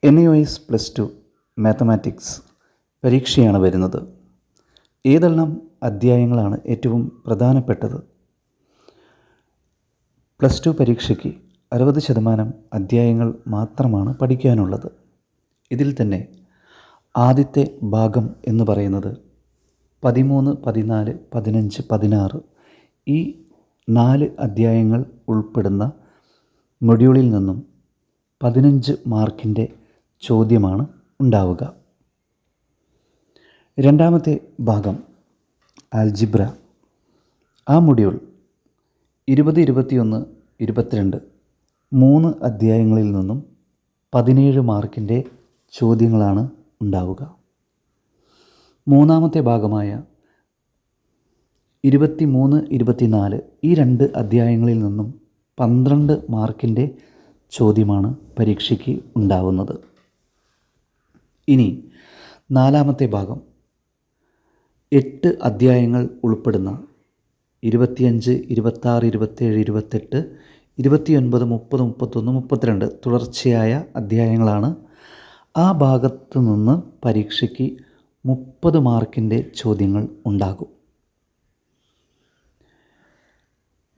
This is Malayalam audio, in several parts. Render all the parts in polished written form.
NUIS +2 മാത്തമാറ്റിക്സ് പരീക്ഷയാണ് വരുന്നത്. ഏതെല്ലാം അധ്യായങ്ങളാണ് ഏറ്റവും പ്രധാനപ്പെട്ടത്? +2 പരീക്ഷയ്ക്ക് 60% അധ്യായങ്ങൾ മാത്രമാണ് പഠിക്കാനുള്ളത്. ഇതിൽ തന്നെ ആദ്യത്തെ ഭാഗം എന്ന് പറയുന്നത് 13, 14, 15, 16 ഈ 4 അധ്യായങ്ങൾ ഉൾപ്പെടുന്ന മൊഡ്യൂളിൽ നിന്നും 15 മാർക്കിൻ്റെ ചോദ്യമാണ് ഉണ്ടാവുക. രണ്ടാമത്തെ ഭാഗം ആൽജിബ്ര. ആ മൊഡ്യൂൾ 20, 21, 22 3 അധ്യായങ്ങളിൽ നിന്നും 17 മാർക്കിൻ്റെ ചോദ്യങ്ങളാണ് ഉണ്ടാവുക. മൂന്നാമത്തെ ഭാഗമായ 23, 24 ഈ 2 അധ്യായങ്ങളിൽ നിന്നും 12 മാർക്കിൻ്റെ ചോദ്യമാണ് പരീക്ഷയ്ക്ക് ഉണ്ടാവുന്നത്. ഇനി നാലാമത്തെ ഭാഗം 8 അധ്യായങ്ങൾ ഉൾപ്പെടുന്ന 25, 26, 27, 28, 29, 30, 31, 32 തുടർച്ചയായ അധ്യായങ്ങളാണ്. ആ ഭാഗത്തു നിന്ന് പരീക്ഷയ്ക്ക് 30 മാർക്കിൻ്റെ ചോദ്യങ്ങൾ ഉണ്ടാകും.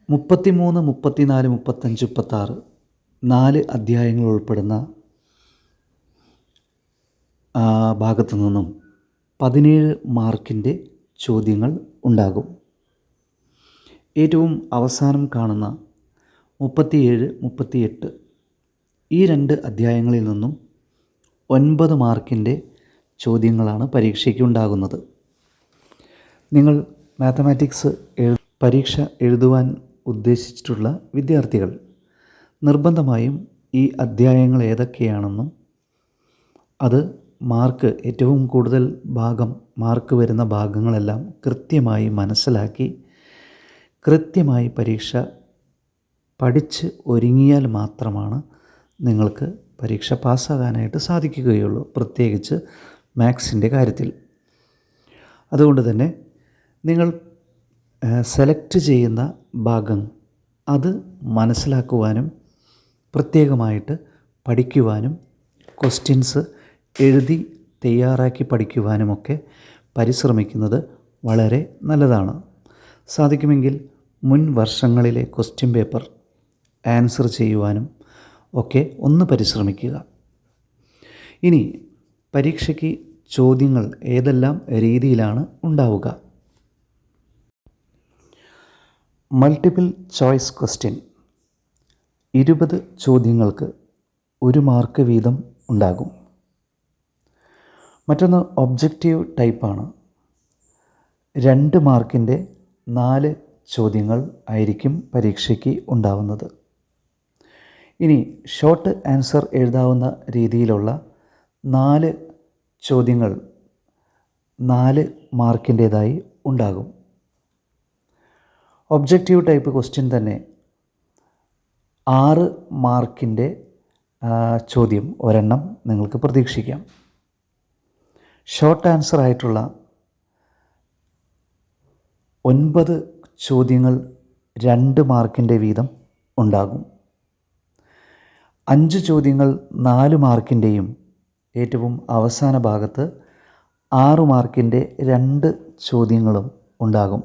33, 34, 35, 36 4 അധ്യായങ്ങൾ ഉൾപ്പെടുന്ന ഭാഗത്തു നിന്നും 17 മാർക്കിൻ്റെ ചോദ്യങ്ങൾ ഉണ്ടാകും. ഏറ്റവും അവസാനം കാണുന്ന 37, 38 ഈ 2 അധ്യായങ്ങളിൽ നിന്നും 9 മാർക്കിൻ്റെ ചോദ്യങ്ങളാണ് പരീക്ഷയ്ക്ക് ഉണ്ടാകുന്നത്. നിങ്ങൾ മാത്തമാറ്റിക്സ് പരീക്ഷ എഴുതുവാൻ ഉദ്ദേശിച്ചിട്ടുള്ള വിദ്യാർത്ഥികൾ നിർബന്ധമായും ഈ അധ്യായങ്ങൾ ഏതൊക്കെയാണെന്നും അത് മാർക്ക് ഏറ്റവും കൂടുതൽ മാർക്ക് വരുന്ന ഭാഗങ്ങളെല്ലാം കൃത്യമായി മനസ്സിലാക്കി കൃത്യമായി പരീക്ഷ പഠിച്ച് ഒരുങ്ങിയാൽ മാത്രമാണ് നിങ്ങൾക്ക് പരീക്ഷ പാസ്സാകാനായിട്ട് സാധിക്കുകയുള്ളൂ, പ്രത്യേകിച്ച് മാത്സിൻ്റെ കാര്യത്തിൽ. അതുകൊണ്ട് തന്നെ നിങ്ങൾ സെലക്ട് ചെയ്യുന്ന ഭാഗം അത് മനസ്സിലാക്കുവാനും പ്രത്യേകമായിട്ട് പഠിക്കുവാനും ക്വസ്റ്റ്യൻസ് എഴുതി തയ്യാറാക്കി പഠിക്കുവാനുമൊക്കെ പരിശ്രമിക്കുന്നത് വളരെ നല്ലതാണ്. സാധിക്കുമെങ്കിൽ മുൻ വർഷങ്ങളിലെ ക്വസ്റ്റ്യൻ പേപ്പർ ആൻസർ ചെയ്യുവാനും ഒക്കെ ഒന്ന് പരിശ്രമിക്കുക. ഇനി പരീക്ഷയ്ക്ക് ചോദ്യങ്ങൾ ഏതെല്ലാം രീതിയിലാണ് ഉണ്ടാവുക? മൾട്ടിപ്പിൾ ചോയ്സ് ക്വസ്റ്റ്യൻ 20 ചോദ്യങ്ങൾക്ക് 1 മാർക്ക് വീതം ഉണ്ടാകും. മറ്റൊന്ന് ഒബ്ജക്റ്റീവ് ടൈപ്പാണ്. 2 മാർക്കിൻ്റെ 4 ചോദ്യങ്ങൾ ആയിരിക്കും പരീക്ഷയ്ക്ക് ഉണ്ടാവുന്നത്. ഇനി ഷോർട്ട് ആൻസർ എഴുതാവുന്ന രീതിയിലുള്ള 4 ചോദ്യങ്ങൾ 4 മാർക്കിൻ്റേതായി ഉണ്ടാകും. ഒബ്ജക്റ്റീവ് ടൈപ്പ് ക്വസ്റ്റ്യൻ തന്നെ 6 മാർക്കിൻ്റെ ചോദ്യം ഒരെണ്ണം നിങ്ങൾക്ക് പ്രതീക്ഷിക്കാം. ഷോർട്ട് ആൻസർ ആയിട്ടുള്ള 9 ചോദ്യങ്ങൾ 2 മാർക്കിൻ്റെ വീതം ഉണ്ടാകും. 5 ചോദ്യങ്ങൾ 4 മാർക്കിൻ്റെയും ഏറ്റവും അവസാന ഭാഗത്ത് 6 മാർക്കിൻ്റെ 2 ചോദ്യങ്ങളും ഉണ്ടാകും.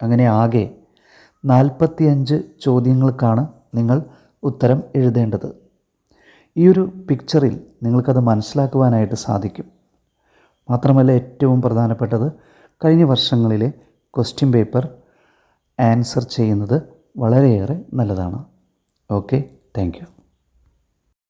അങ്ങനെ ആകെ 45 ചോദ്യങ്ങൾക്കാണ് നിങ്ങൾ ഉത്തരം എഴുതേണ്ടത്. ഈ ഒരു പിക്ചറിൽ നിങ്ങൾക്കത് മനസ്സിലാക്കുവാനായിട്ട് സാധിക്കും. മാത്രമല്ല ഏറ്റവും പ്രധാനപ്പെട്ടത് കഴിഞ്ഞ വർഷങ്ങളിലെ ക്വസ്റ്റ്യൻ പേപ്പർ ആൻസർ ചെയ്യുന്നത് വളരെയേറെ നല്ലതാണ്. Okay, thank you.